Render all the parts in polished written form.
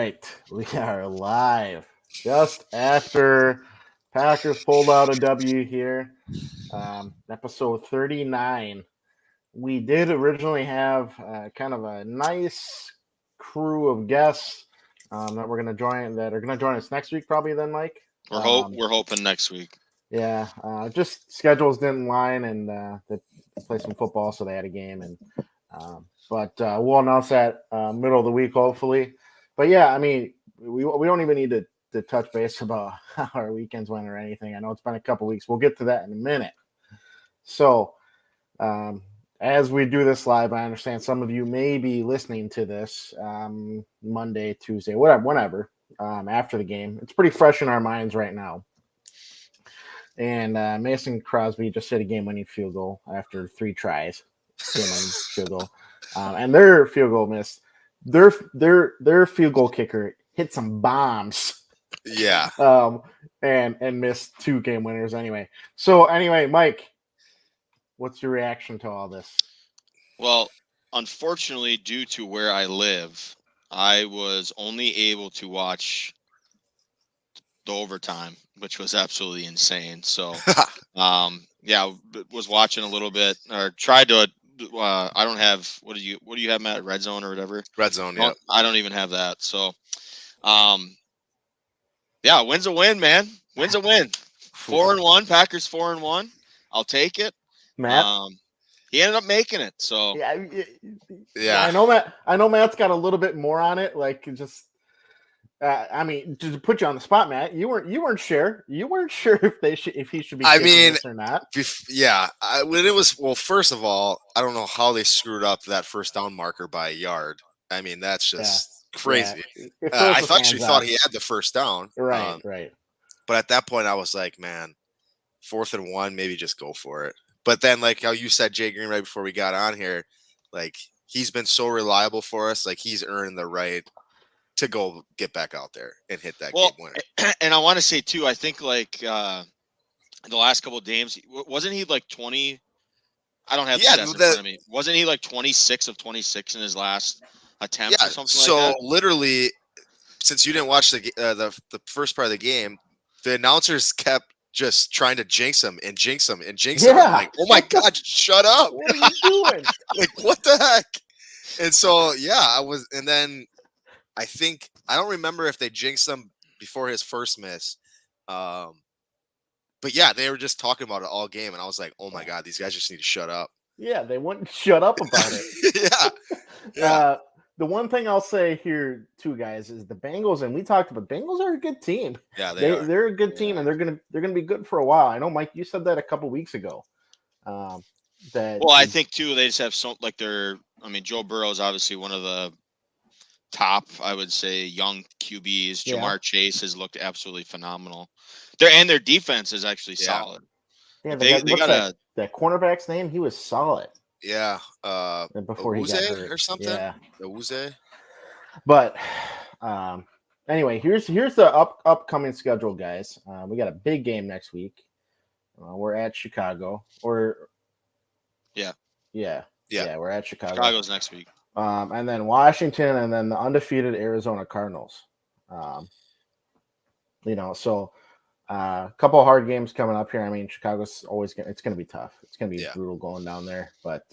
right, we are live just after Packers pulled out a W here. Episode 39. We did originally have kind of a nice crew of guests that we're going to join that are going to join us next week, probably. Then, Mike. We're hoping next week. Yeah, just schedules didn't line, and they play some football, so they had a game, and but we'll announce that middle of the week, hopefully. But yeah, I mean, we don't even need to touch base about how our weekends went or anything. I know it's been a couple weeks. We'll get to that in a minute. So, as we do this live, I understand some of you may be listening to this Monday, Tuesday, whenever after the game. It's pretty fresh in our minds right now. And Mason Crosby just hit a game-winning field goal after 3 tries. Game-winning field goal, and their field goal missed. Their field goal kicker hit some bombs. Yeah. And missed 2 game winners anyway. So anyway, Mike, what's your reaction to all this? Well, unfortunately, due to where I live, I was only able to watch the overtime, which was absolutely insane. So, was watching a little bit or tried to. I don't have what do you have, Matt? Red Zone or whatever? Red Zone, yeah. I don't even have that. So, win's a win, man. Win's a win. 4-1, Packers 4-1. I'll take it. Matt, he ended up making it. So yeah. I know Matt's got a little bit more on it. Like just, I mean, to put you on the spot, Matt, you weren't sure. You weren't sure if he should be. This or not. Yeah. When it was, well, first of all, I don't know how they screwed up that first down marker by a yard. I mean, that's just crazy. Yeah. I thought he had the first down. Right. But at that point, I was like, man, 4th and 1, maybe just go for it. But then, like how you said, Jay Green, right before we got on here, like he's been so reliable for us. Like he's earned the right to go get back out there and hit that game winner. And I want to say too, I think like the last couple of games, wasn't he like 20? I don't have the stats in front of me. Wasn't he like 26 of 26 in his last attempt or something like that? So literally, since you didn't watch the first part of the game, the announcers kept just trying to jinx him. I'm like, oh my God, shut up. What are you doing? Like, what the heck? And so, and then I think, I don't remember if they jinxed him before his first miss. But yeah, they were just talking about it all game. And I was like, oh my God, these guys just need to shut up. Yeah, they wouldn't shut up about it. Yeah. The one thing I'll say here, too, guys, is the Bengals, and we talked about Bengals are a good team. Yeah, they're a good team, and they're gonna be good for a while. I know, Mike, you said that a couple weeks ago. I think too they just have Joe Burrow is obviously one of the top, I would say, young QBs. Jamar Chase has looked absolutely phenomenal. Their defense is actually solid. Yeah, they got that cornerback's name. He was solid. Yeah. Before he got hurt or something. Yeah. Uze. But anyway, here's the upcoming schedule, guys. We got a big game next week. We're at Chicago. We're at Chicago. Chicago's next week. And then Washington, and then the undefeated Arizona Cardinals. So a couple of hard games coming up here. I mean, Chicago's it's going to be tough. It's going to be brutal going down there. But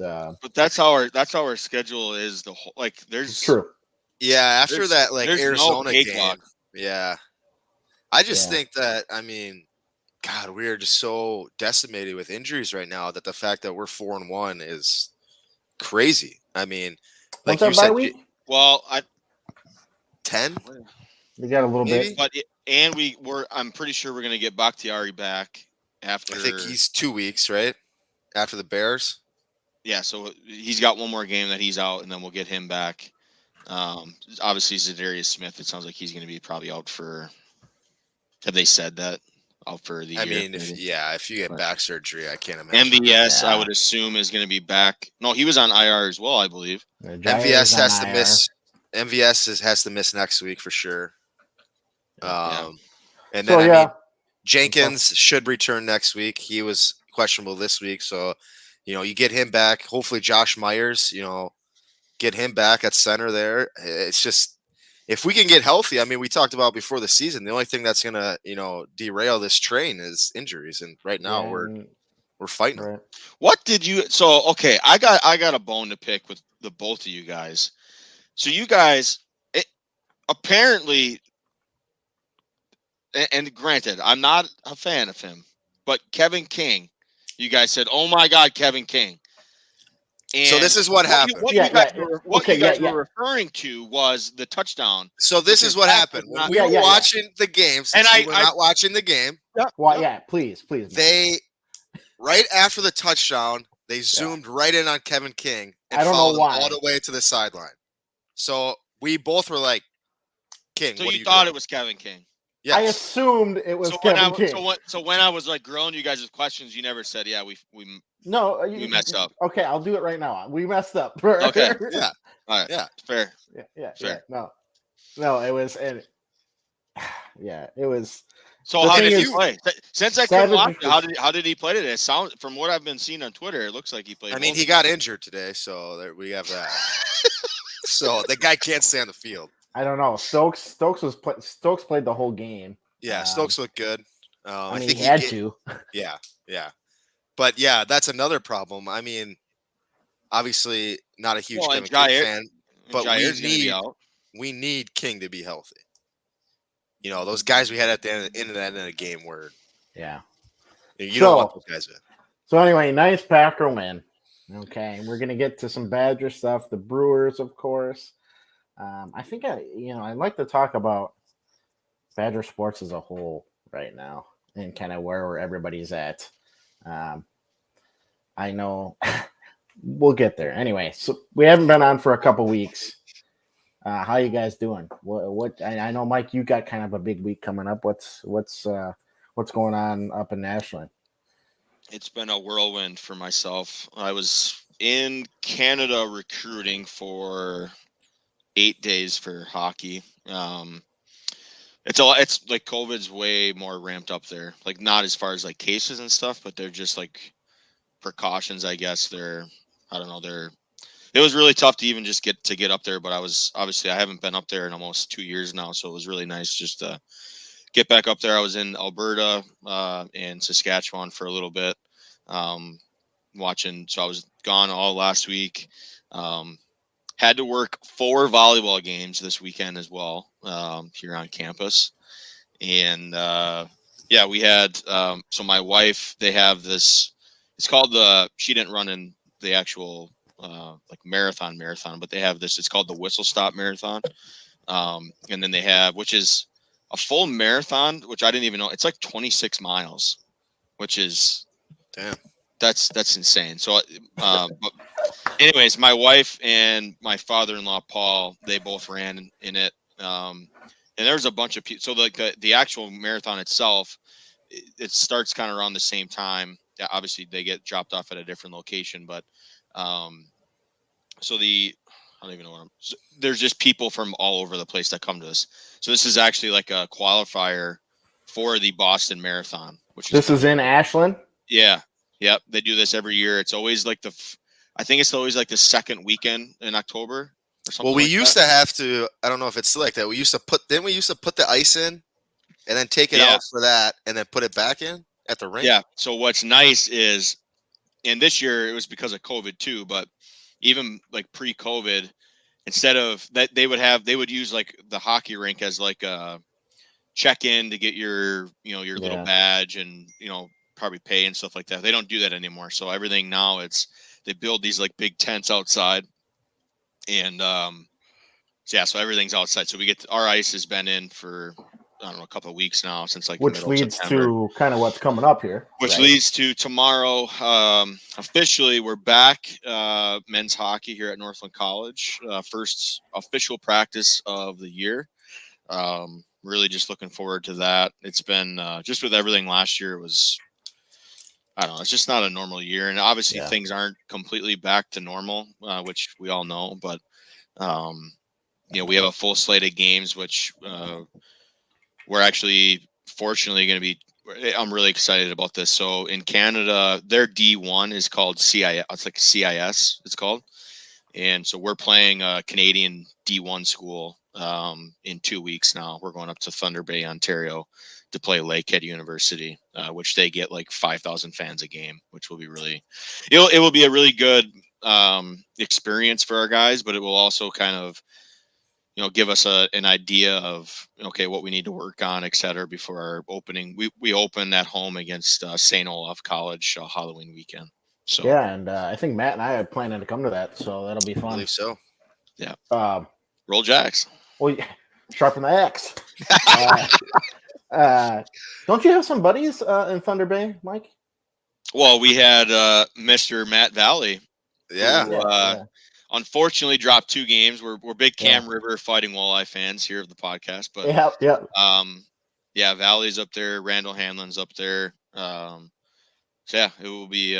that's how our schedule is. The whole there's true. Yeah, after that Arizona game. Yeah, I just think that God, we are just so decimated with injuries right now that the fact that we're 4-1 is crazy. I mean, like you said, well, 10. We got a little bit, but. I'm pretty sure we're going to get Bakhtiari back after. I think he's 2 weeks, right? After the Bears. Yeah, so he's got one more game that he's out, and then we'll get him back. Obviously, Zadarius Smith, it sounds like he's going to be probably out for. Have they said that? Out for the year? I mean, if you get back surgery, I can't imagine. MVS, I would assume, is going to be back. No, he was on IR as well, I believe. MVS has to miss. MVS has to miss next week for sure. And then Jenkins should return next week. He was questionable this week, so you get him back. Hopefully, Josh Myers, get him back at center there. It's just if we can get healthy, I mean, we talked about before the season, the only thing that's gonna, derail this train is injuries, and right now we're fighting them. What did you? So okay, I got a bone to pick with the both of you guys. So you guys, apparently, and granted, I'm not a fan of him, but Kevin King, you guys said, "Oh my God, Kevin King." And so this is what happened. What you guys were referring to was the touchdown. So this is what happened. When we were watching the game, since we were not watching the game. Please. They, right after the touchdown, they zoomed right in on Kevin King and I don't know why. all the way to the sideline. So we both were like, King, so what you thought it was Kevin King? Yes. I assumed it was Kevin King. So when I was like grilling you guys with questions, you never said, "Yeah, we messed up." Okay, I'll do it right now. We messed up. Okay. Yeah. All right. Yeah. Fair. Yeah. Fair. No, it was. It was. So how did he play? Since I couldn't watch it, how did he play today? From what I've been seeing on Twitter, it looks like he played. I mean, he got injured today, so there we have that. So the guy can't stay on the field. I don't know. Stokes played the whole game. Yeah, Stokes looked good. I think he had to. Yeah. But yeah, that's another problem. I mean, obviously not a huge Kevin King fan, but we need King to be healthy. Those guys we had at the end of the game were. Yeah. You don't want those guys in. So anyway, nice Packer win. Okay, we're gonna get to some Badger stuff. The Brewers, of course. I think I'd like to talk about Badger sports as a whole right now and kind of where everybody's at. I know we'll get there. Anyway, so we haven't been on for a couple weeks. How you guys doing? What I know, Mike, you got kind of a big week coming up. What's going on up in Nashville? It's been a whirlwind for myself. I was in Canada recruiting for 8 days for hockey. It's like COVID's way more ramped up there. Like not as far as like cases and stuff, but they're just like precautions, I guess. It was really tough to even just get up there, but I haven't been up there in almost 2 years now, so it was really nice just to get back up there. I was in Alberta and Saskatchewan for a little bit, watching. So I was gone all last week. Had to work 4 volleyball games this weekend as well here on campus, and we had. So my wife, they have this. It's called she didn't run in the actual like marathon, but they have this. It's called the Whistle Stop Marathon, and then they have, which is a full marathon, which I didn't even know. It's like 26 miles, which is damn. That's insane. So, but anyways, my wife and my father-in-law Paul, they both ran in it, and there's a bunch of people. So like the actual marathon itself, it starts kind of around the same time. Yeah, obviously they get dropped off at a different location, but so I don't even know there's just people from all over the place that come to this. So this is actually like a qualifier for the Boston Marathon, this is in Ashland. Yeah. Yep. They do this every year. It's always like I think it's always like the second weekend in October or something. Well, we used to have to, I don't know if it's still like that. We used to put the ice in and then take it out for that and then put it back in at the rink. Yeah. So what's nice is, and this year it was because of COVID too, but even like pre-COVID, instead of that, they would use like the hockey rink as like a check-in to get your little badge and, probably pay and stuff like that. They don't do that anymore. So everything now they build these like big tents outside, and so everything's outside. So our ice has been in for, I don't know, a couple of weeks now, since like which leads to kind of what's coming up here. Which leads to tomorrow. Officially, we're back men's hockey here at Northland College. First official practice of the year. Really just looking forward to that. It's been just with everything last year, it was, I don't know, it's just not a normal year. And obviously things aren't completely back to normal, which we all know. But, we have a full slate of games, which we're actually fortunately going to be, I'm really excited about this. So in Canada, their D1 is called CIS. It's like CIS, it's called. And so we're playing a Canadian D1 school in 2 weeks now. We're going up to Thunder Bay, Ontario to play Lakehead University, which they get like 5,000 fans a game, which will be it will be a really good experience for our guys, but it will also kind of, give us an idea of, okay, what we need to work on, et cetera, before our opening. We open at home against St. Olaf College Halloween weekend. So yeah, and I think Matt and I are planning to come to that, so that'll be fun. I believe so. Yeah. Roll Jacks. Well, sharpen the axe. Don't you have some buddies in Thunder Bay, Mike? Well, we had Mr. Matt Valley. Yeah. Who, unfortunately dropped 2 games. We're big Cam River Fighting Walleye fans here of the podcast, but Valley's up there, Randall Hanlon's up there. So yeah, it will be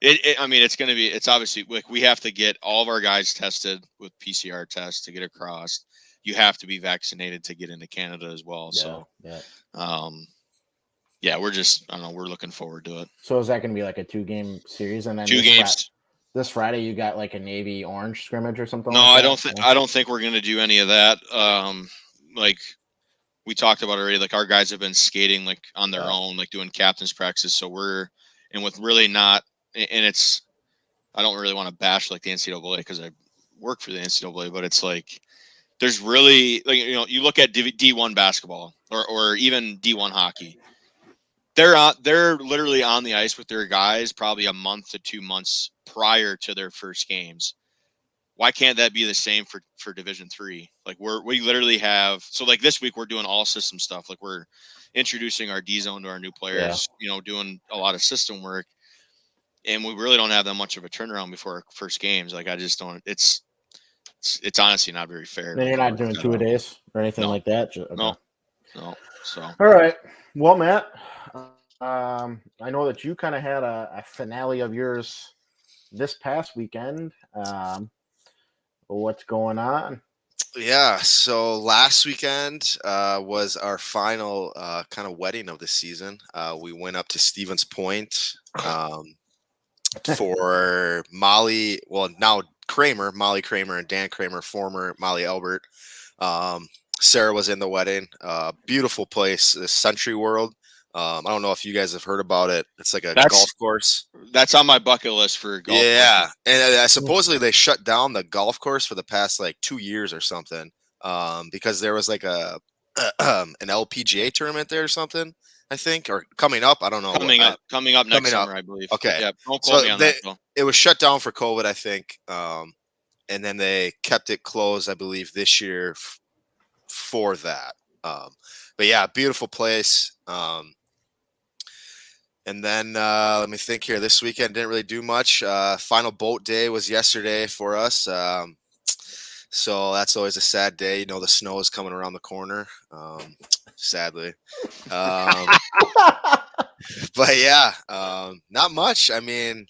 it's obviously like we have to get all of our guys tested with PCR tests to get across. You have to be vaccinated to get into Canada as well. We're just, I don't know, we're looking forward to it. So is that going to be like a 2-game series, and then 2 games? This Friday, you got like a Navy Orange scrimmage or something? No, I don't think we're going to do any of that. Like we talked about already, like our guys have been skating like on their own, like doing captain's practice. So with really not, and it's, I don't really want to bash like the NCAA because I work for the NCAA, but it's like, there's really like, you look at D1 basketball or even D1 hockey. They're literally on the ice with their guys probably a month to 2 months prior to their first games. Why can't that be the same for Division III? Like we literally have, so like this week we're doing all system stuff. Like we're introducing our D zone to our new players, doing a lot of system work, and we really don't have that much of a turnaround before our first games. Like I just don't. It's honestly not very fair. Then you're not doing 2-a-days or anything like that. Okay. No. So all right. Well, Matt, I know that you kind of had a finale of yours this past weekend. What's going on? Yeah, so last weekend was our final kind of wedding of the season. We went up to Stevens Point for Molly, now Kramer, Molly Kramer and Dan Kramer, former Molly Albert. Sarah was in the wedding. Beautiful place, the Century World. I don't know if you guys have heard about it. It's like a golf course. That's on my bucket list for golf. Yeah, and supposedly they shut down the golf course for the past like 2 years or something, because there was like an LPGA tournament there or something. I think, or coming up. I don't know. Coming up next summer, I believe. Okay. Yeah, don't quote me on that, though. It was shut down for COVID, I think, and then they kept it closed, I believe, this year for that. But yeah, beautiful place. And then let me think here. This weekend didn't really do much. Final boat day was yesterday for us. So that's always a sad day. The snow is coming around the corner, sadly. But yeah, not much. I mean,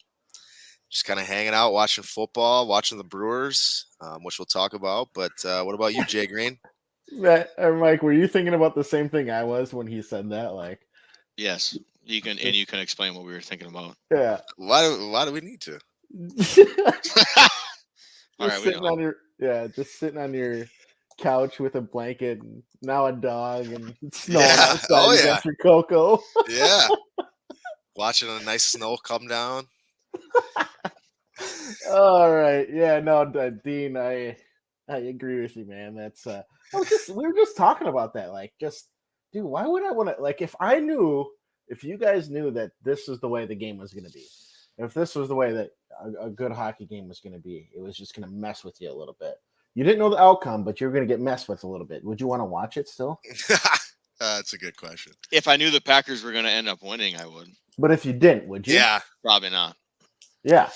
just kind of hanging out, watching football, watching the Brewers, which we'll talk about. But what about you, Jay Green? Mike, were you thinking about the same thing I was when he said that? Like, yes. You can explain what we were thinking about. Yeah. Why do we need to? All right, just sitting on your couch with a blanket and now a dog and snowing outside after Coco. Yeah. Watching a nice snow come down. All right. Yeah, no, Dean, I agree with you, man. That's we were just talking about that. Like, just dude, why would I want to, like, if you guys knew that this is the way the game was going to be, if this was the way that a good hockey game was going to be, it was just going to mess with you a little bit. You didn't know the outcome, but you're going to get messed with a little bit. Would you want to watch it still? That's a good question. If I knew the Packers were going to end up winning, I would. But if you didn't, would you? Yeah. Probably not. Yeah.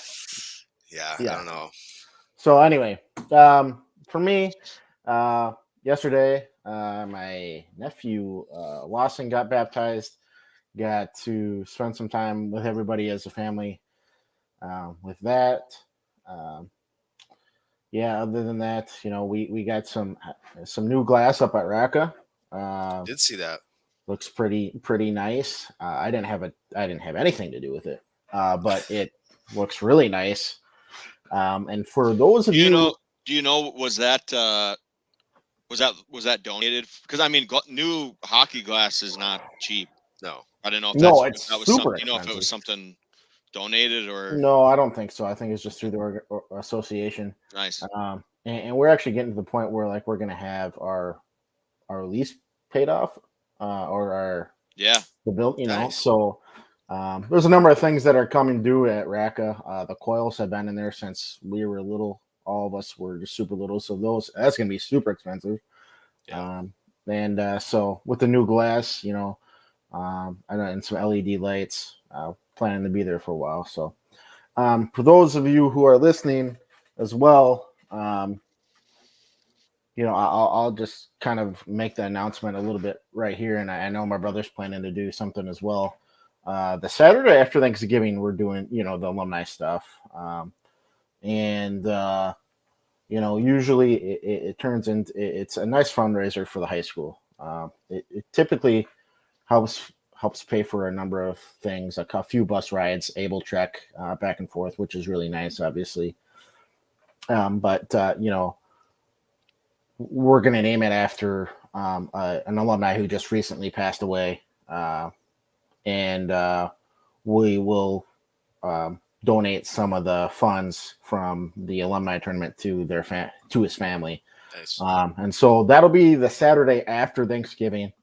Yeah. I don't know. So anyway, for me, yesterday, my nephew, Lawson, got baptized. Got to spend some time with everybody as a family. With that, other than that, we got some new glass up at Raka. Did see that. Looks pretty nice. I didn't have anything to do with it, but it looks really nice. And for those of you, do you know, was that Was that donated? Because I mean, new hockey glass is not cheap. No, I don't know if it's that was super something. expensive. If it was something donated or no, I don't think so. I think it's just through the association. Nice. And we're actually getting to the point where like we're gonna have our lease paid off, or the bill. Nice. So there's a number of things that are coming due at Raka. The coils have been in there since we were little. All of us were just super little, so that's gonna be super expensive. Yeah. And so with the new glass, and some LED lights, planning to be there for a while. So for those of you who are listening as well, I'll just kind of make the announcement a little bit right here, and I know my brother's planning to do something as well. The Saturday after Thanksgiving, we're doing the alumni stuff, and usually it turns into it's a nice fundraiser for the high school. It typically helps pay for a number of things, like a few bus rides, Able Trek back and forth, which is really nice, obviously. But we're going to name it after an alumni who just recently passed away, and we will donate some of the funds from the alumni tournament to to his family. Nice. And so that'll be the Saturday after Thanksgiving.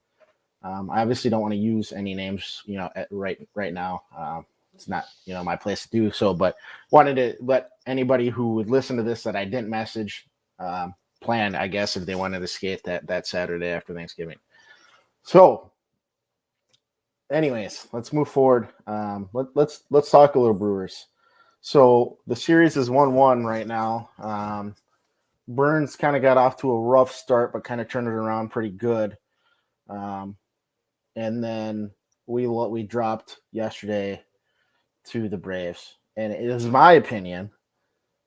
I obviously don't want to use any names, right now. It's not, my place to do so, but wanted to let anybody who would listen to this that I didn't message plan, I guess, if they wanted to skate that Saturday after Thanksgiving. So anyways, let's move forward. Let's talk a little Brewers. So the series is 1-1 right now. Burns kind of got off to a rough start, but kind of turned it around pretty good. And then we dropped yesterday to the Braves, and it is my opinion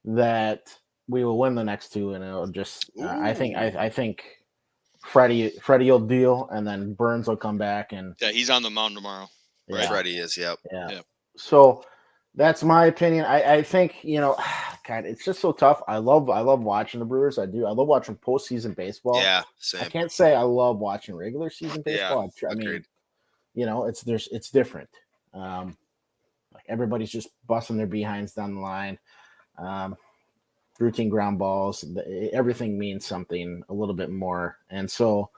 that we will win the next two, and it'll just I think Freddie will deal, and then Burns will come back, and he's on the mound tomorrow. Right, Freddie is. Yep. Yeah. So that's my opinion. I think God, it's just so tough. I love watching the Brewers. I do. I love watching postseason baseball. Yeah, same. I can't say I love watching regular season baseball. Yeah, I mean, it's different. Like everybody's just busting their behinds down the line. Routine ground balls. Everything means something a little bit more. And so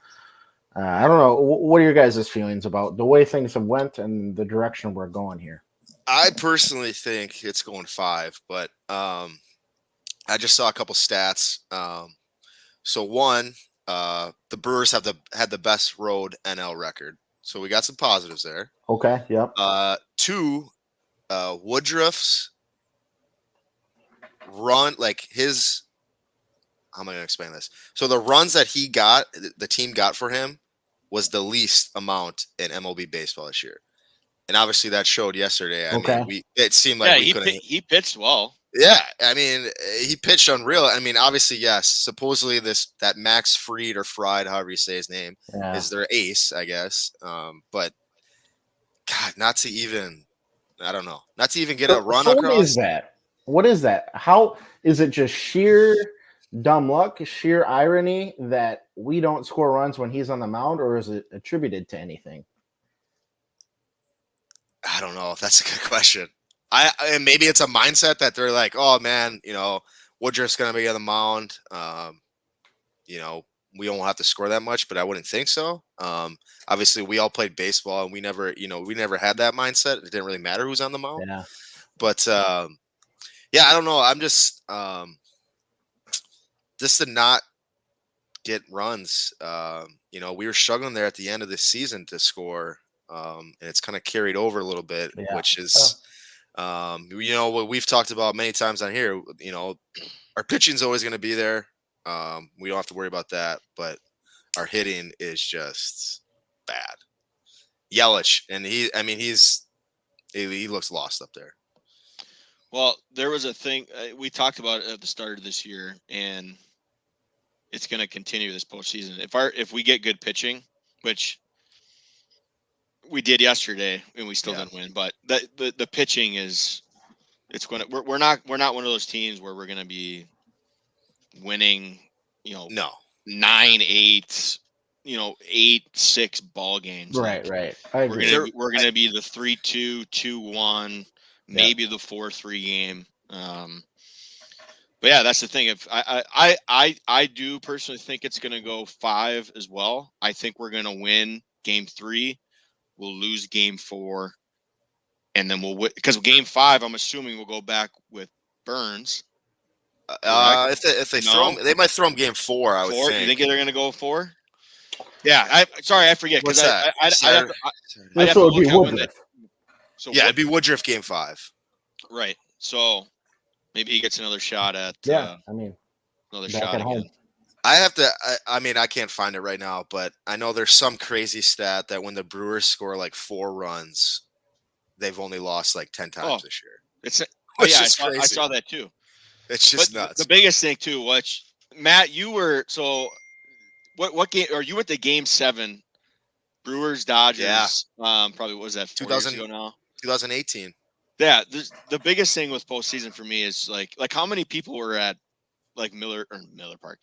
I don't know. What are your guys' feelings about the way things have went and the direction we're going here? I personally think it's going 5, but I just saw a couple stats. So one, the Brewers had the best road NL record, so we got some positives there. Okay. Yep. 2, Woodruff's run, like his. How am I going to explain this? So the runs that the team got for him, was the least amount in MLB baseball this year. And obviously that showed yesterday. I mean, it seemed like he pitched well. Yeah, I mean, he pitched unreal. I mean, obviously, yes. Supposedly that Max Fried or Fried, however you say his name, is their ace, I guess. But God, not to even get a run across. What is that? What is that? How is it? Just sheer dumb luck, sheer irony that we don't score runs when he's on the mound, or is it attributed to anything? I don't know. That's a good question. And maybe it's a mindset that they're like, oh man, Woodruff's gonna be on the mound. We won't have to score that much, but I wouldn't think so. Obviously, we all played baseball, and we never had that mindset. It didn't really matter who's on the mound. Yeah. But I don't know. I'm just to not get runs. We were struggling there at the end of the season to score, and it's kind of carried over a little bit, which is. What we've talked about many times on here, our pitching's always going to be there. We don't have to worry about that, but our hitting is just bad. Yelich, and he looks lost up there. Well, there was a thing we talked about at the start of this year, and it's going to continue this postseason. If we get good pitching, which we did yesterday, and we still didn't win. But the pitching we're not one of those teams where we're going to be winning. No, 9-8, 8-6 ball games. Right. I agree. We're gonna be the 3-2, 2-1, maybe the 4-3 game. But yeah, that's the thing. If I do personally think it's gonna go 5 as well. I think we're gonna win game 3. We'll lose game 4, and then we'll win because game 5. I'm assuming we'll go back with Burns. If they throw him, they might throw him game 4. I would think. You think they're gonna go 4? Yeah, I forget because that? I'd have to so look at when that. So it'd be Woodruff game 5. Right. So maybe he gets another shot at. Another shot again. Home. I have to. I can't find it right now, but I know there's some crazy stat that when the Brewers score like 4 runs, they've only lost like 10 times this year. I saw that too. It's just nuts. The biggest thing too, which Matt, you were what game? Or you went to Game 7, Brewers Dodgers? Yeah. Probably what was that 4 years ago now? 2018. Yeah. The biggest thing with postseason for me is like how many people were at like Miller Park,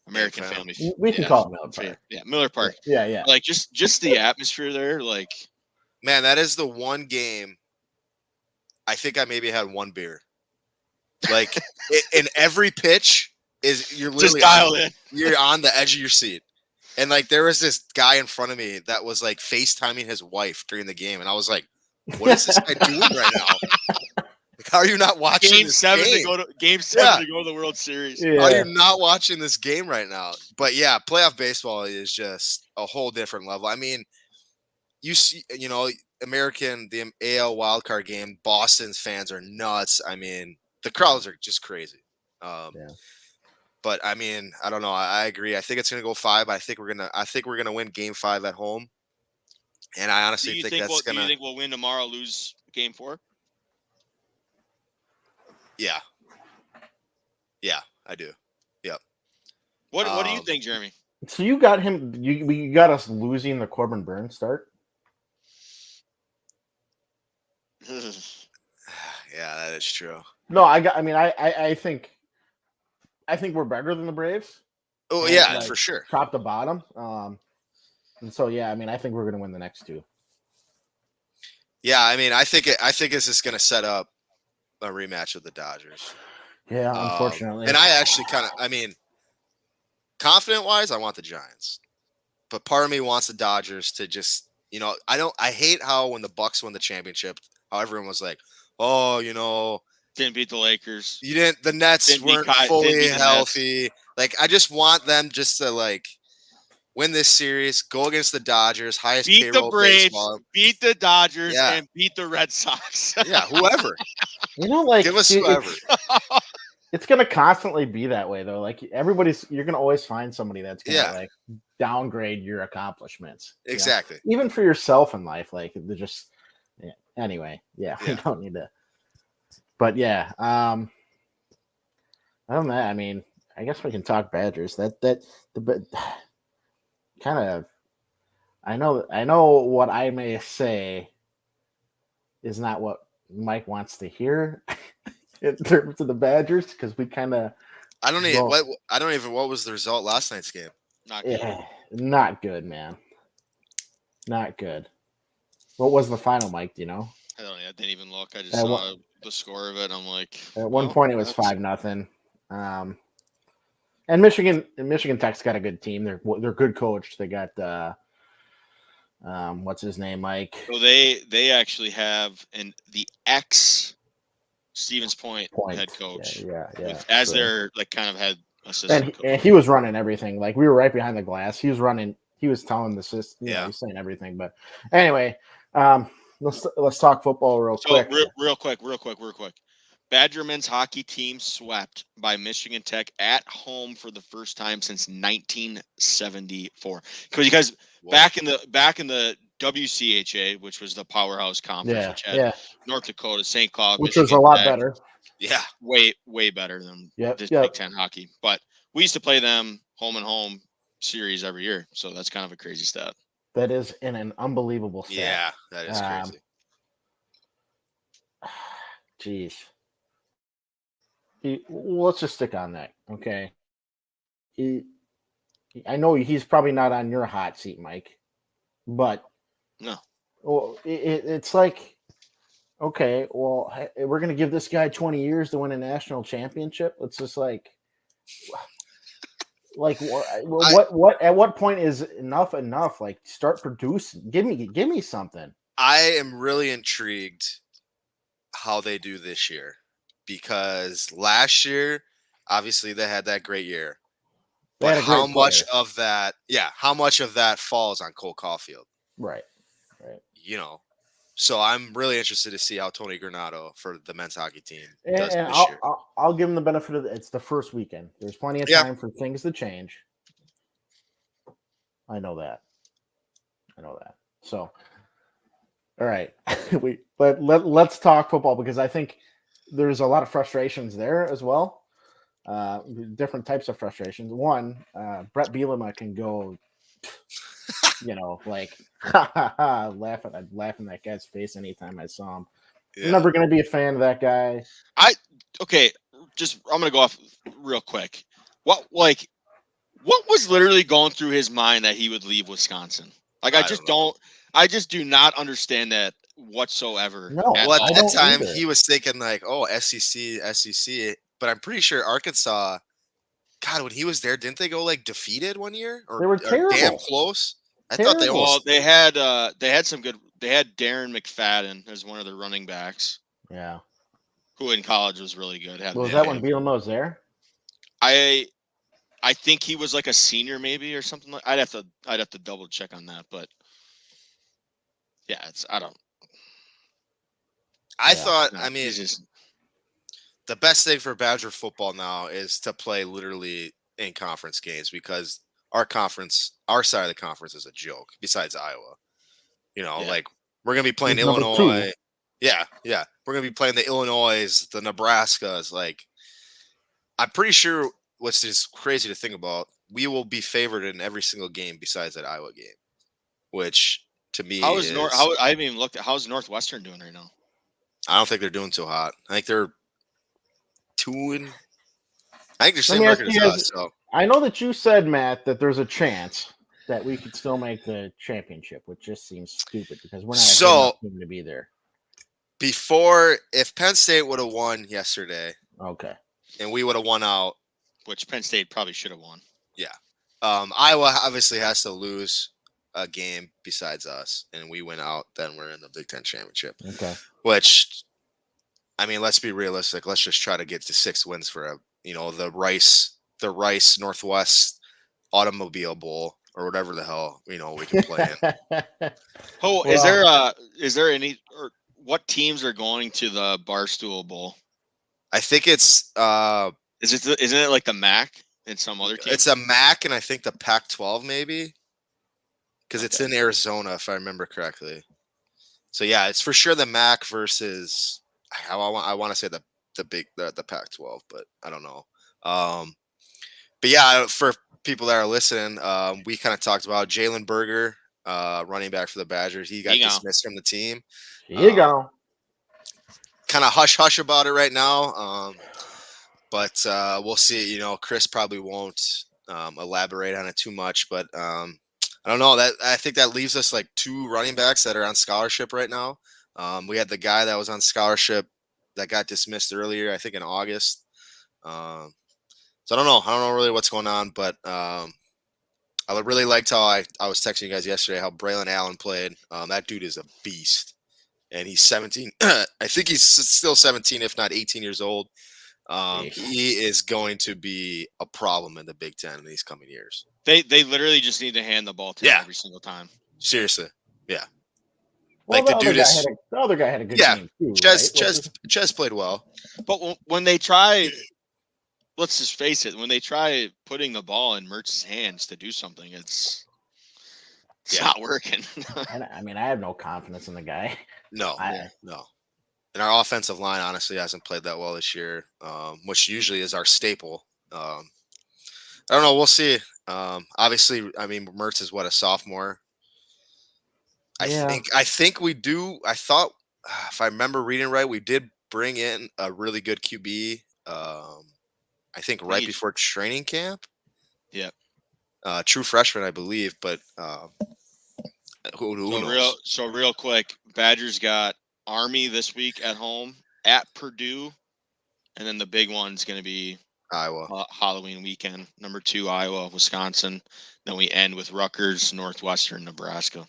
American Family. We can call it Miller Park. Yeah, Miller Park. Yeah. Like just the atmosphere there, like. Man, that is the one game. I think I maybe had 1 beer. Like in every pitch you're literally just dialed in. You're on the edge of your seat, and like there was this guy in front of me that was like FaceTiming his wife during the game, and I was like, "What is this guy doing right now? Like, how are you not watching Game this 7 game? to go to Game 7 to go to the World Series? Yeah. How are you not watching this game right now?" But yeah, playoff baseball is just a whole different level. I mean, you see, the AL wildcard game, Boston's fans are nuts. I mean, the crowds are just crazy. But I mean, I don't know. I agree. I think it's going to go 5. I think we're gonna win Game 5 at home. And I honestly think that's going to. Do you think we'll win tomorrow, lose Game 4? Yeah. Yeah, I do. Yep. What do you think, Jeremy? So you got him. You got us losing the Corbin Burns start. Yeah, that is true. No, I think we're better than the Braves. Oh yeah, for sure. Top to bottom. And so yeah, I think we're gonna win the next 2. Yeah, I think it's just gonna set up a rematch with the Dodgers. Yeah, unfortunately. And I actually confident wise, I want the Giants. But part of me wants the Dodgers to just, I hate how when the Bucks won the championship, how everyone was like, oh, didn't beat the Lakers. You didn't. The Nets weren't fully healthy. Like, I just want them just to win this series, go against the Dodgers, highest beat payroll the Braves, baseball. Beat the Dodgers, and beat the Red Sox. Yeah, whoever. Give us whoever. It's gonna constantly be that way though. Like you're gonna always find somebody that's gonna downgrade your accomplishments. Exactly. Even for yourself in life, they're just. Yeah. Anyway, we don't need to. But yeah, other than that, I guess we can talk Badgers. The kind of, I know what I may say is not what Mike wants to hear in terms of the Badgers, because we kind of. What was the result last night's game? Not good. Not good, man. Not good. What was the final, Mike? Do you know? I don't know. I didn't even look. I just saw the score of it. I'm like, at one point it was 5-0. And Michigan Tech's got a good team. They're good coached. They got what's his name, Mike? So they actually have the ex Stevens Point head coach. Yeah. As their kind of head assistant coach. And he was running everything. Like, we were right behind the glass. He was running. He was telling the system. He was saying everything. But anyway, let's talk football real quick. Real quick. Badger men's hockey team swept by Michigan Tech at home for the first time since 1974. Because back in the WCHA, which was the powerhouse conference, which had North Dakota, St. Cloud, which Michigan was a lot Tech, better. Yeah, way better than this Big Ten hockey. But we used to play them home and home series every year, so that's kind of a crazy stat. That is an unbelievable stat. Yeah, that is crazy. Jeez. Let's just stick on that, okay? I know he's probably not on your hot seat, Mike, but no. Well, it's like, okay, well, we're going to give this guy 20 years to win a national championship. It's just like what at what point is enough? Like, start producing. Give me something. I am really intrigued how they do this year, because last year, obviously, they had that great year. But how much of that falls on Cole Caulfield? Right. So I'm really interested to see how Tony Granato for the men's hockey team does and this year. I'll give him the benefit of it's the first weekend. There's plenty of time for things to change. I know that. So, all right, let's talk football, because I think there's a lot of frustrations there as well. Different types of frustrations. One, Brett Bielema can go, laughing in that guy's face anytime I saw him. Yeah. I'm never going to be a fan of that guy. I'm going to go off real quick. What was literally going through his mind that he would leave Wisconsin? Like, I just do not understand that whatsoever. No, at that time he was thinking like, oh, SEC, but I'm pretty sure Arkansas, God, when he was there, didn't they go like defeated one year? Or they were terrible. Damn close. I thought they had some good. They had Darren McFadden as one of the running backs. Yeah, who in college was really good. Was that when Bielema was there? I think he was like a senior maybe or something like. I'd have to double check on that, but yeah, the best thing for Badger football now is to play literally in conference games, because our side of the conference is a joke besides Iowa. Like we're going to be playing Illinois. Yeah. We're going to be playing the Illinois, the Nebraskas. Like, I'm pretty sure what's just crazy to think about, we will be favored in every single game besides that Iowa game, which to me I haven't even looked at how's Northwestern doing right now. I don't think they're doing too hot. I think they're same record as us. So I know that you said, Matt, that there's a chance that we could still make the championship, which just seems stupid because we're not going to be there. If Penn State would have won yesterday, okay, and we would have won out, which Penn State probably should have won. Yeah, Iowa obviously has to lose a game besides us, and we win out, then we're in the Big Ten championship. Okay, which, I mean, let's be realistic. Let's just try to get to 6 wins for the Rice Northwest Automobile Bowl or whatever the hell we can play in. Is there any or what teams are going to the Barstool Bowl? I think it's isn't it like the MAC and some other team? It's a MAC and I think the Pac-12 maybe, because it's in Arizona if I remember correctly. So yeah, it's for sure the MAC versus I want to say the Pac-12, but I don't know. But yeah, for people that are listening, we kind of talked about Jalen Berger, running back for the Badgers. He got dismissed from the team. Here you go. Kind of hush about it right now, but we'll see. Chris probably won't elaborate on it too much, but I don't know. I think that leaves us like 2 running backs that are on scholarship right now. We had the guy that was on scholarship that got dismissed earlier, I think in August. So I don't know really what's going on, but I really liked how I was texting you guys yesterday how Braylon Allen played. That dude is a beast, and he's 17. I think he's still 17, if not 18 years old. He is going to be a problem in the Big Ten in these coming years. They literally just need to hand the ball to him every single time. Seriously, yeah. Well, the other guy had a good game too. Ches played well, but when they try, let's just face it, when they try putting the ball in Mertz's hands to do something, it's not working. I mean, I have no confidence in the guy. No. And our offensive line honestly hasn't played that well this year, which usually is our staple. I don't know. We'll see. Obviously, I mean, Mertz is a sophomore. I think we do. I thought, if I remember reading right, we did bring in a really good QB. I think right before training camp. Yep. True freshman, I believe, but who knows? Real quick, Badgers got Army this week at home, at Purdue, and then the big one's going to be Iowa. Halloween weekend. Number 2, Iowa, Wisconsin. Then we end with Rutgers, Northwestern, Nebraska.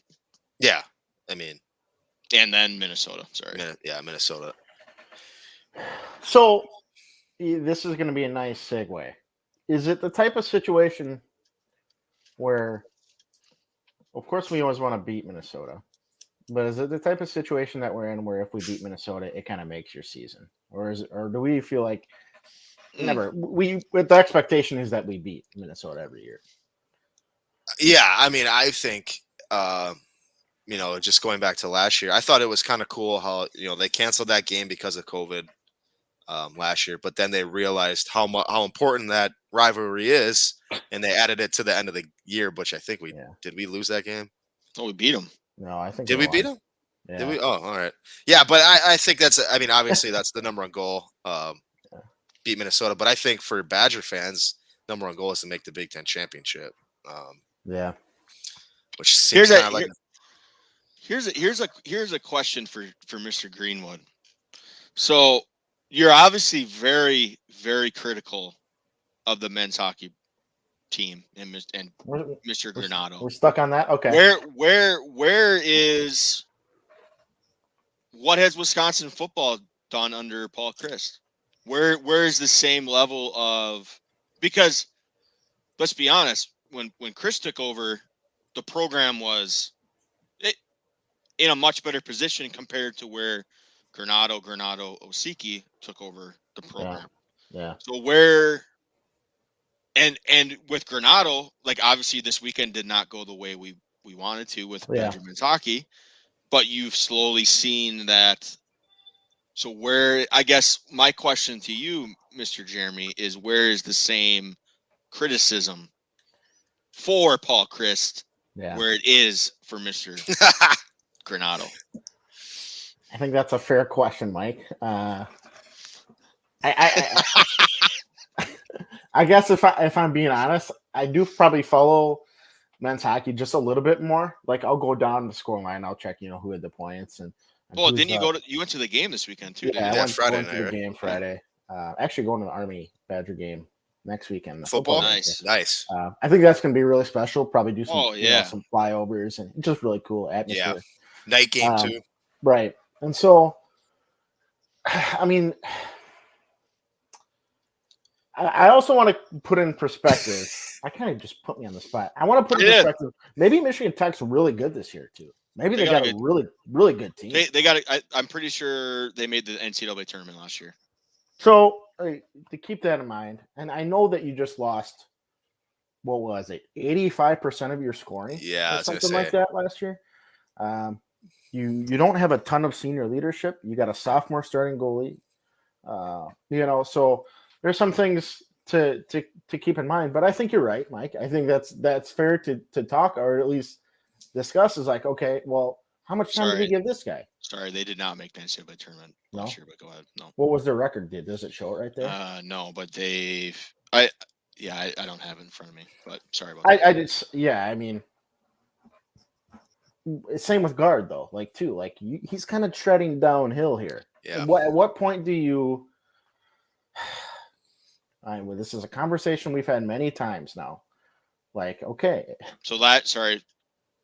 Yeah, I mean, and then Minnesota. Sorry. Minnesota. So this is going to be a nice segue. Is it the type of situation where, of course, we always want to beat Minnesota, but is it the type of situation that we're in where if we beat Minnesota, it kind of makes your season, or do we feel like never? The expectation is that we beat Minnesota every year. Yeah, I mean, I think just going back to last year, I thought it was kind of cool how they canceled that game because of COVID last year, but then they realized how important that rivalry is, and they added it to the end of the year. Which I think did we lose that game? Oh, we beat them. No, I think did we beat them? Yeah. Did we? Oh, all right. Yeah, but I think that's. I mean, obviously that's the number one goal. Beat Minnesota, but I think for Badger fans, number one goal is to make the Big Ten championship. Yeah. Which seems kind of like. Here's a question for Mr. Greenwood. So you're obviously very, very critical of the men's hockey team and Mr. Granato. We're stuck on that. Okay. Where is what has Wisconsin football done under Paul Chryst? Where is the same level of, because let's be honest, when Chryst took over, the program was in a much better position compared to where Granato Osiki took over the program. Yeah. So where and with Granato, like obviously this weekend did not go the way we wanted to with Badger men's hockey, but you've slowly seen that. So where, I guess my question to you, Mr. Jeremy, is where is the same criticism for Paul Chryst where it is for Mr. Granato? I think that's a fair question, Mike. I guess if I'm being honest, I do probably follow men's hockey just a little bit more. Like I'll go down the score line, I'll check, who had the points and. Well, didn't you you went to the game this weekend too? Yeah, I went Friday to the game Friday. Actually going to the Army Badger game next weekend. Football? Nice. I think that's going to be really special. Probably do some, some flyovers and just really cool atmosphere. Yeah. Night game too. Right. And so, I mean, I also want to put in perspective. I kind of just put me on the spot. I want to put in perspective. Maybe Michigan Tech's really good this year too. Maybe they got a really, really good team. They got I'm pretty sure they made the NCAA tournament last year. So to keep that in mind, and I know that you just lost, what was it, 85% of your scoring? Yeah, or something like that last year. You don't have a ton of senior leadership. You got a sophomore starting goalie. So there's some things to keep in mind. But I think you're right, Mike. I think that's fair to talk, or at least discuss. Is like, okay, well, how much time did we give this guy? Sorry, they did not make the NCAA tournament last year, but go ahead. No. What was their record? Does it show it right there? No, but I don't have it in front of me, but sorry about that. I mean, same with guard though, he's kind of treading downhill here. Yeah. At what point do you? This is a conversation we've had many times now. Like, okay. So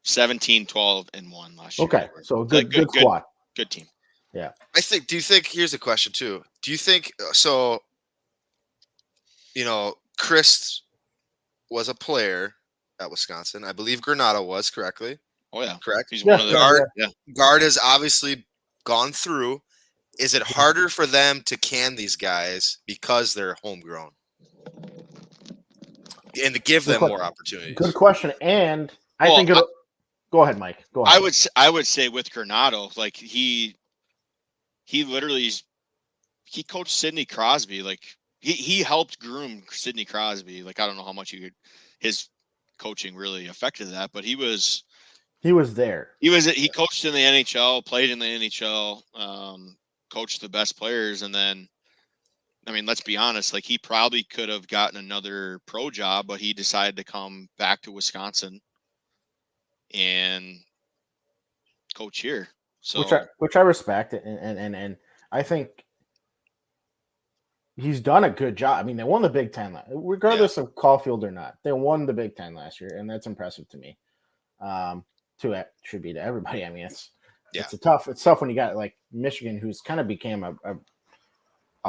17, 12, and 1 last year. Okay, so good squad. Good team. Yeah. Do you think, here's a question too. Do you think, Chryst was a player at Wisconsin. I believe Granato was, correctly? Oh, yeah. Correct? He's one of the Guard has obviously gone through. Is it harder for them to can these guys because they're homegrown? And to give them more opportunities? Good question. And I think it'll... Go ahead, Mike. Go ahead. I would say with Granato, like he literally coached Sidney Crosby. Like he helped groom Sidney Crosby. Like I don't know how much his coaching really affected that, but he was there. He coached in the NHL, played in the NHL, coached the best players, and then I mean, let's be honest. Like, he probably could have gotten another pro job, but he decided to come back to Wisconsin and coach here. So, which I respect, and I think he's done a good job. I mean, they won the Big Ten, regardless of Caulfield or not. They won the Big Ten last year, and that's impressive to me. Should be to everybody. I mean, it's tough when you got like Michigan, who's kind of became a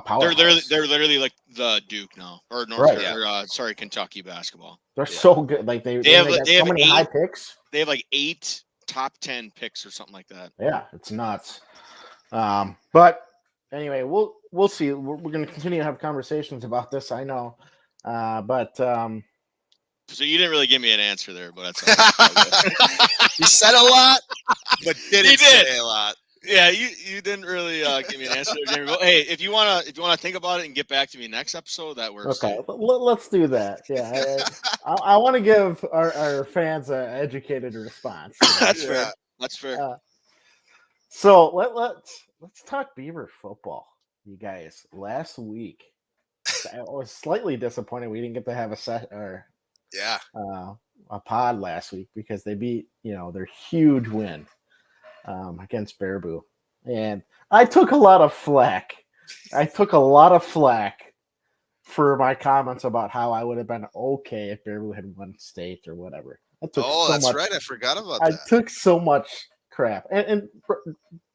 powerhouse. They're literally like the Duke now, or Kentucky basketball. They're so good. Like they have so many high picks. They have like 8 top 10 picks or something like that. Yeah, it's nuts. But anyway, we'll see. We're going to continue to have conversations about this. I know, but. So you didn't really give me an answer there, but that's all right. You said a lot, but didn't say a lot. Yeah, you didn't really give me an answer there, Jamie. But hey, if you wanna think about it and get back to me next episode, that works. Okay, let's do that. Yeah, I want to give our fans an educated response. That's fair. That's fair. So let's talk Beaver football, you guys. Last week, I was slightly disappointed we didn't get to have a pod last week because they beat their huge win against Baraboo, and I took a lot of flack. For my comments about how I would have been okay if Baraboo had won state or whatever. That's right. I forgot about that. I took so much crap, and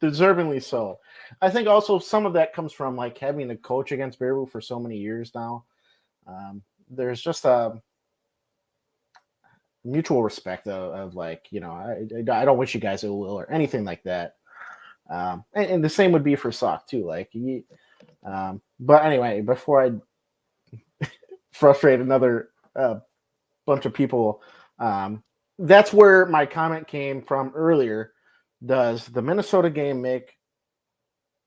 deservingly so. I think also some of that comes from like having to coach against Baraboo for so many years now. There's just a mutual respect of like, I don't wish you guys ill will or anything like that. And the same would be for Sock too. Like, but anyway, before I frustrate another bunch of people, that's where my comment came from earlier. Does the Minnesota game make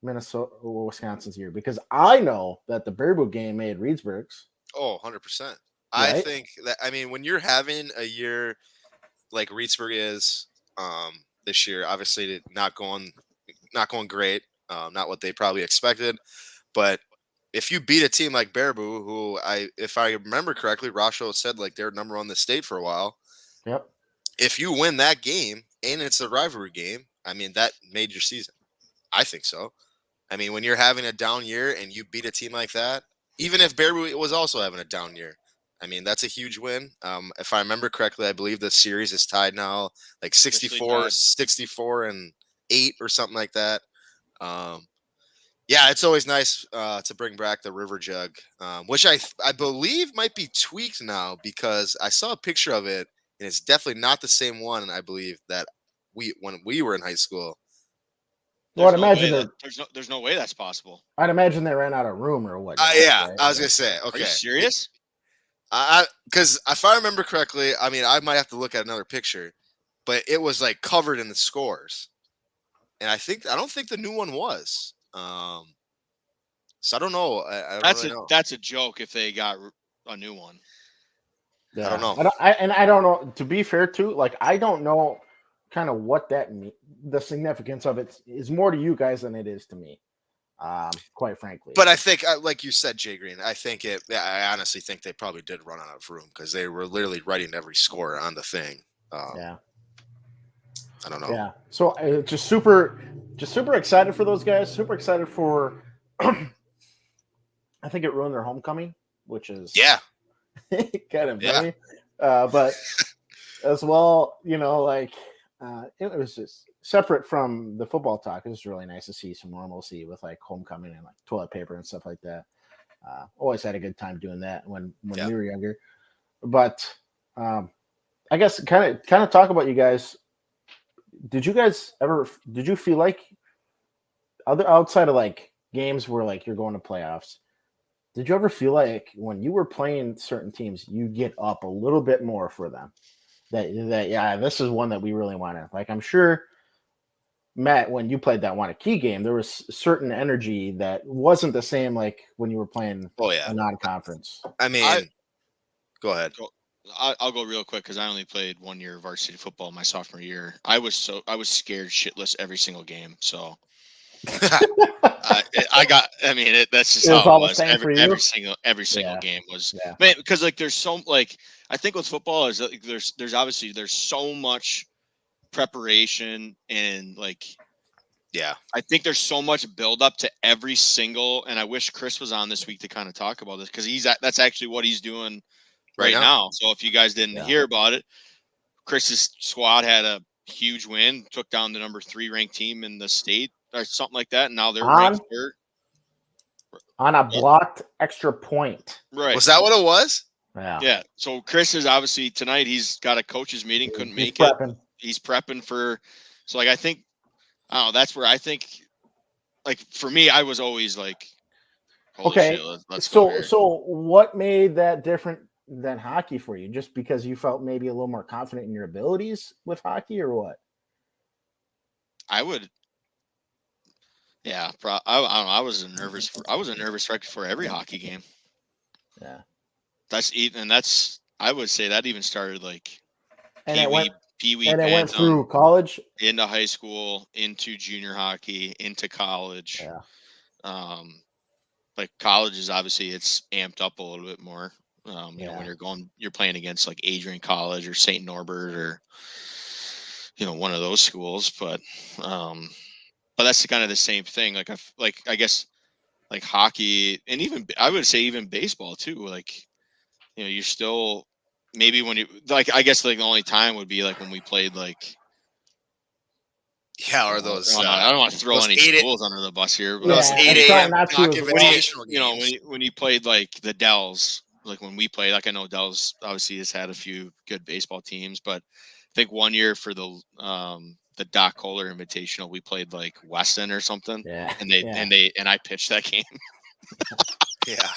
Wisconsin's year? Because I know that the Baraboo game made Reedsburg's. Oh, 100%. Right? I think that, I mean, when you're having a year like Reedsburg is this year, obviously not going great, not what they probably expected. But if you beat a team like Baraboo, who if I remember correctly, Rasho said like they're number one in the state for a while. Yep. If you win that game and it's a rivalry game, I mean, that made your season. I think so. I mean, when you're having a down year and you beat a team like that, even if Baraboo was also having a down year, I mean, that's a huge win. If I remember correctly, I believe the series is tied now, like 64 and 8 or something like that. Yeah, it's always nice to bring back the River Jug, which I believe might be tweaked now because I saw a picture of it, and it's definitely not the same one, I believe, that when we were in high school. There's no way that's possible. I'd imagine they ran out of room or what. Yeah, right? I was going to say, okay. Are you serious? Because if I remember correctly, I mean, I might have to look at another picture, but it was like covered in the scores, and I don't think the new one was. So I don't know. I don't know. That's a joke if they got a new one. Yeah. I don't know. I don't know. To be fair, too, like I don't know kind of what that means. The significance of it is more to you guys than it is to me. Quite frankly. But I think, like you said, Jay Green, I honestly think they probably did run out of room because they were literally writing every score on the thing. Yeah. I don't know. Yeah. So just super excited for those guys. Super excited for. I think it ruined their homecoming, which is kind of funny. But as well, it was just separate from the football talk. It was really nice to see some normalcy with like homecoming and like toilet paper and stuff like that. Always had a good time doing that when we were younger. But I guess kind of talk about you guys. Did you feel like outside of like games where like you're going to playoffs, did you ever feel like when you were playing certain teams, you get up a little bit more for them? That this is one that we really wanted. Like I'm sure, Matt, when you played that Wanakee game, there was certain energy that wasn't the same like when you were playing a non-conference. I mean, go ahead. I'll go real quick because I only played 1 year of varsity football my sophomore year. I was scared shitless every single game. So That's just how it was. Every single game was, man, because like there's so like I think with football is like there's obviously there's so much preparation and like I think there's so much build up to every single, and I wish Chris was on this week to kind of talk about this because that's actually what he's doing right now. So if you guys didn't hear about it, Chris's squad had a huge win, took down the number 3 ranked team in the state or something like that. And now they're ranked 3rd. On a blocked extra point. Right. Was that what it was? Yeah. Yeah. So Chris is obviously tonight he's got a coach's meeting, couldn't make it. He's prepping for, so like, I think, I don't know, that's where I think, like, for me, I was always like, okay. Shit, let's so what made that different than hockey for you? Just because you felt maybe a little more confident in your abilities with hockey, or what? I would, I don't know. I was a nervous wreck for every hockey game. Yeah, I would say that even started like Pee-wee, and it went through college, into high school, into junior hockey, into college. Yeah. Like college is obviously it's amped up a little bit more. You know, when you're playing against like Adrian College or St. Norbert or, you know, one of those schools, but that's kind of the same thing. Like I guess like hockey and even I would say even baseball too. Like, you know, you're still maybe when you like I guess like the only time would be like when we played like or those. I don't want to throw any schools under the bus here, but those 8 a.m. invitational games. When you played like the Dells, like when we played, like I know Dells obviously has had a few good baseball teams, but I think one year for the Doc Kohler Invitational, we played like Weston or something. Yeah. And I pitched that game. Yeah.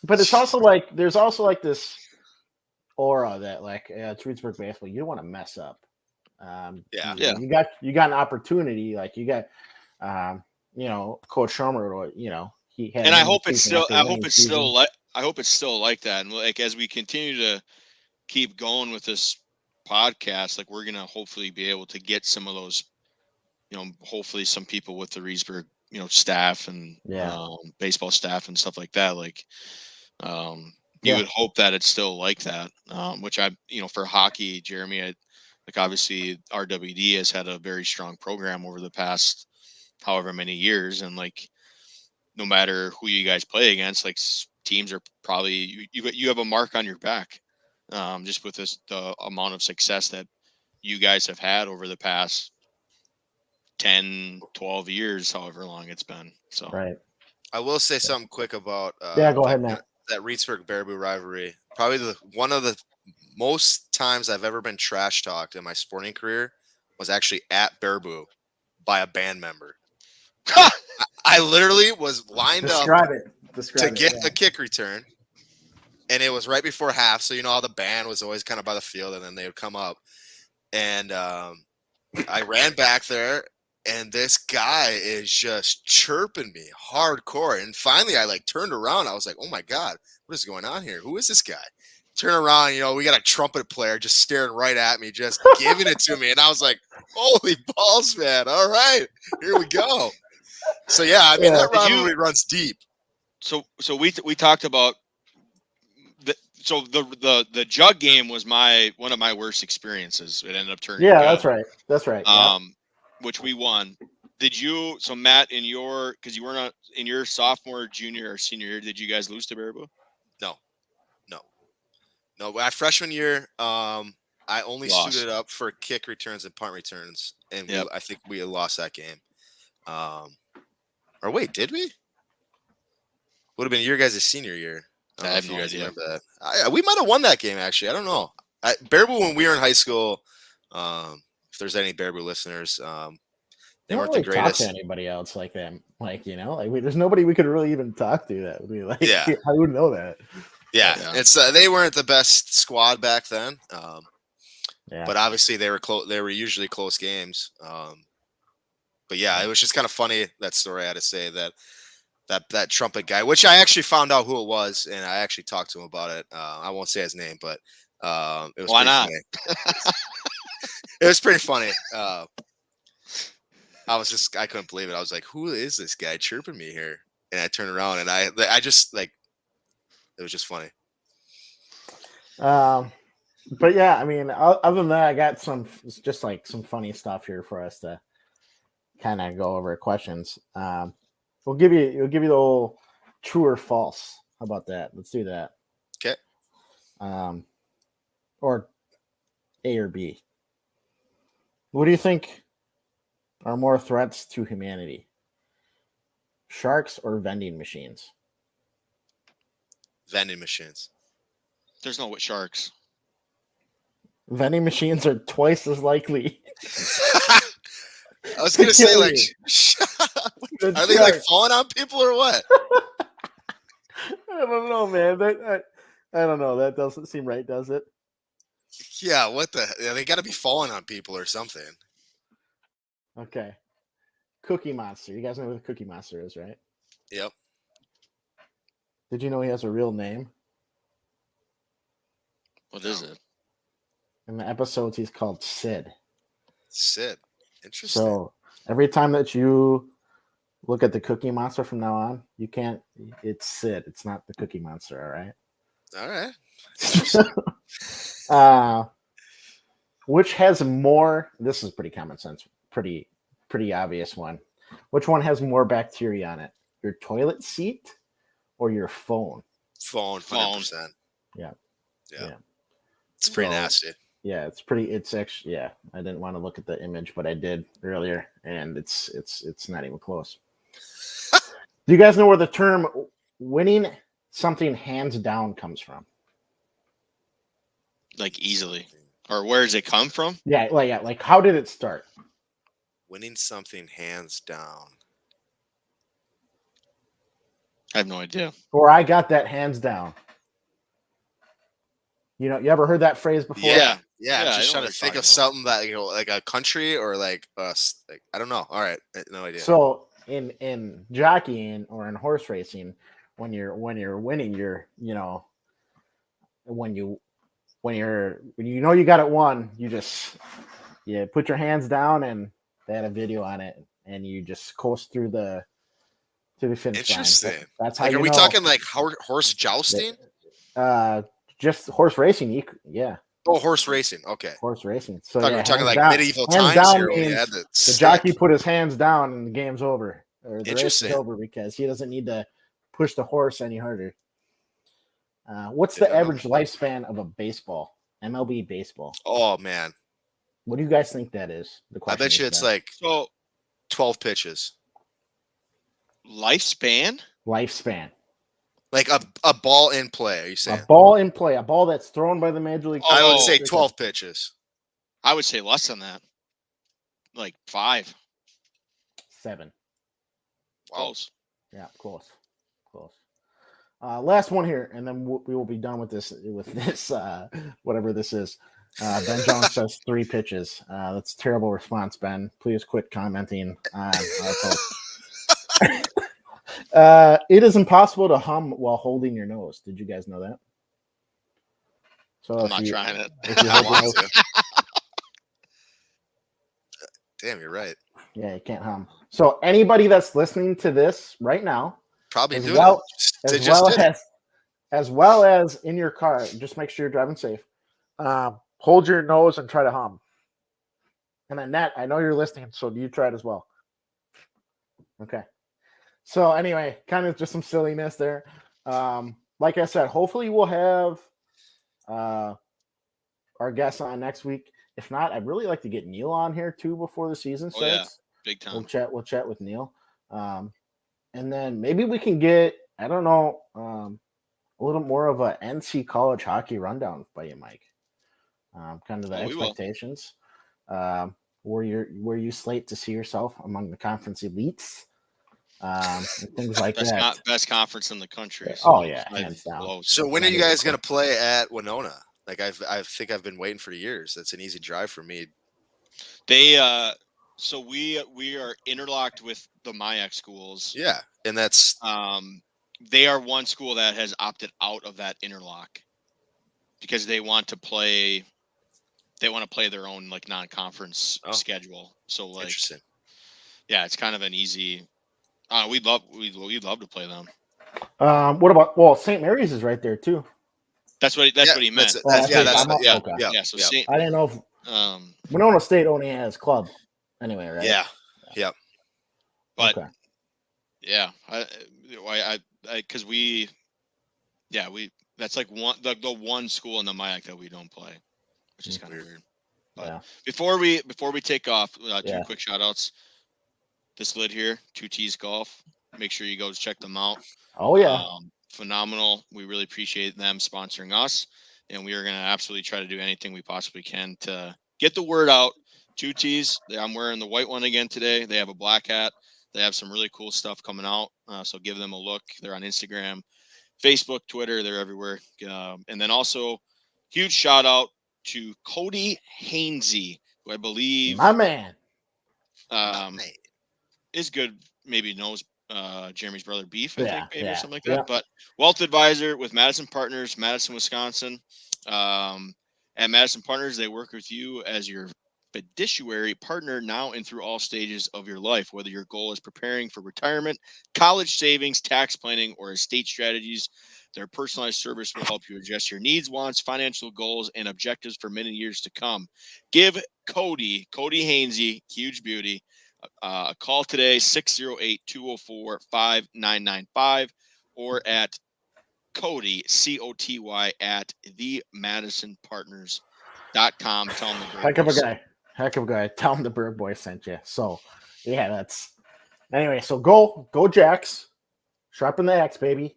But it's also like there's also like this aura that like it's Reedsburg baseball. You don't want to mess up. You got an opportunity. Like you got, you know, Coach Schumer, or you know, he had. And I hope it's still like that. And like as we continue to keep going with this podcast, like we're gonna hopefully be able to get some of those, you know, hopefully some people with the Reedsburg, you know, staff and baseball staff and stuff like that. Like, you would hope that it's still like that. Which you know, for hockey, Jeremy, like obviously RWD has had a very strong program over the past however many years, and like no matter who you guys play against, like teams are probably you have a mark on your back, just with the amount of success that you guys have had over the past 10, 12 years, however long it's been. So right. I will say something quick about go ahead, Matt. That Reedsburg Baraboo rivalry. Probably one of the most times I've ever been trash talked in my sporting career was actually at Baraboo by a band member. I literally was lined up to get a kick return, and it was right before half. So you know how the band was always kind of by the field, and then they would come up, and I ran back there, and this guy is just chirping me hardcore. And finally, I like turned around. I was like, "Oh my god, what is going on here? Who is this guy?" Turn around, you know, we got a trumpet player just staring right at me, just giving it to me. And I was like, holy balls, man. All right, here we go. So, yeah, I mean, that rivalry runs deep. So we talked about the jug game was one of my worst experiences. It ended up turning good. That's right. Which we won. So Matt, because you were not in your sophomore, junior, or senior year, did you guys lose to Baraboo? No, my freshman year, I only suited up for kick returns and punt returns, and I think we lost that game. Or wait, did we? Would have been your guys' senior year. I don't know if you guys remember that. We might have won that game, actually. I don't know. Baraboo, when we were in high school, if there's any Baraboo listeners, they weren't the greatest. Talk to anybody else like them, like you know, like there's nobody we could really even talk to that would be like. Yeah, I wouldn't know that. Yeah, it's they weren't the best squad back then. But obviously they were close. They were usually close games. But yeah, it was just kind of funny, that story I had to say, that trumpet guy, which I actually found out who it was, and I actually talked to him about it. I won't say his name, but it was why not? Funny. It was pretty funny. I couldn't believe it. I was like, who is this guy chirping me here? And I turned around and I just like, it was just funny. But yeah, I mean, other than that, I got some funny stuff here for us to kind of go over questions. We'll give you the whole true or false. How about that? Let's do that. Okay. Or A or B. What do you think are more threats to humanity? Sharks or vending machines? Vending machines. There's no sharks. Vending machines are twice as likely. I was gonna say, like, are they like falling on people or what? I don't know, man. I don't know. That doesn't seem right, does it? Yeah, they got to be falling on people or something. Okay. Cookie Monster. You guys know who the Cookie Monster is, right? Yep. Did you know he has a real name? What is it? In the episodes, he's called Sid. Sid. Interesting. So every time that you look at the Cookie Monster from now on, you can't. It's Sid. It's not the Cookie Monster. All right. Which has more? This is pretty common sense. Pretty obvious one. Which one has more bacteria on it? Your toilet seat or your phone? Phone. 100%. Yeah. It's pretty nasty. Yeah, it's actually, yeah. I didn't want to look at the image, but I did earlier, and it's not even close. Do you guys know where the term winning something hands down comes from? Like easily. Or where does it come from? Yeah, like how did it start? Winning something hands down. I have no idea. Or I got that hands down. You ever heard that phrase before? Yeah. I'm just trying to think of something that, like a country or like us. Like, I don't know. All right, no idea. So in jockeying or in horse racing, when you're winning, you're when you got it won, you put your hands down, and they had a video on it, and you just coast through the finish line. Interesting. That's how. Like, are we talking like horse jousting? Just horse racing. Yeah. Oh, horse racing. Okay. Horse racing. So we're talking like down. medieval times here. We had the jockey put his hands down and the game's over, or the race is over, because he doesn't need to push the horse any harder. What's the average lifespan of a baseball? MLB baseball. Oh man. What do you guys think that is? I bet you it's like 12 pitches. Lifespan. Like a ball in play, are you saying? A ball in play, a ball that's thrown by the Major League. I would say 12 pitches. I would say less than that. Like 5. 7. Close. Yeah, close. Last one here, and then we will be done with this whatever this is. Ben Jones says 3 pitches. That's a terrible response, Ben. Please quit commenting on our post. It is impossible to hum while holding your nose. Did you guys know that? So I'm not trying it. I want to. Damn, you're right. Yeah, you can't hum. So anybody that's listening to this right now, probably as well as in your car, just make sure you're driving safe. Hold your nose and try to hum. And then Nat, I know you're listening, so you try it as well. Okay. So anyway, kind of just some silliness there. Like I said, hopefully we'll have our guests on next week. If not, I'd really like to get Neil on here too before the season starts. Yeah, big time. We'll chat with Neil. And then maybe we can get, I don't know, a little more of a NC college hockey rundown by you, Mike. Kind of the expectations. Where you slate to see yourself among the conference elites. And things like that. Best conference in the country. So hands down. So when are you guys going to play at Winona? Like I think I've been waiting for years. That's an easy drive for me. So we are interlocked with the MIAC schools. Yeah, and that's they are one school that has opted out of that interlock because they want to play their own like non-conference schedule. So like interesting. yeah, it's kind of an easy. We'd love to play them. What about St. Mary's is right there too. That's what he meant. Yeah. So I didn't know if Winona State only has club anyway, right? Yeah. But yeah, because that's like the one school in the MIAC that we don't play, which is kind of weird. But before we take off, 2 quick shout outs. This lid here, 2T's Golf. Make sure you go check them out. Oh yeah. Phenomenal. We really appreciate them sponsoring us, and we are going to absolutely try to do anything we possibly can to get the word out. 2T's. I'm wearing the white one again today. They have a black hat. They have some really cool stuff coming out. So give them a look. They're on Instagram, Facebook, Twitter. They're everywhere. And then also, huge shout out to Cody Hainsey, who I believe my man is good. Maybe knows Jeremy's brother Beef, I think, maybe or something like that. But wealth advisor with Madison Partners, Madison, Wisconsin. At Madison Partners, they work with you as your fiduciary partner now and through all stages of your life. Whether your goal is preparing for retirement, college savings, tax planning, or estate strategies, their personalized service will help you adjust your needs, wants, financial goals, and objectives for many years to come. Give Cody Hainsey, huge beauty, a call today, 608-204-5995, or at Cody, COTY, at themadisonpartners.com. Tell them the Heck of a guy. Tell him the Bird Boy sent you. So, yeah, that's anyway. So go Jacks, sharpen the axe, baby.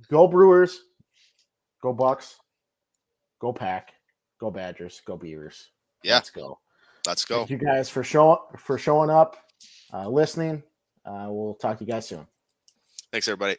Go Brewers, go Bucks, go Pack, go Badgers, go Beavers. Yeah, let's go. Thank you guys for showing up, listening. We'll talk to you guys soon. Thanks, everybody.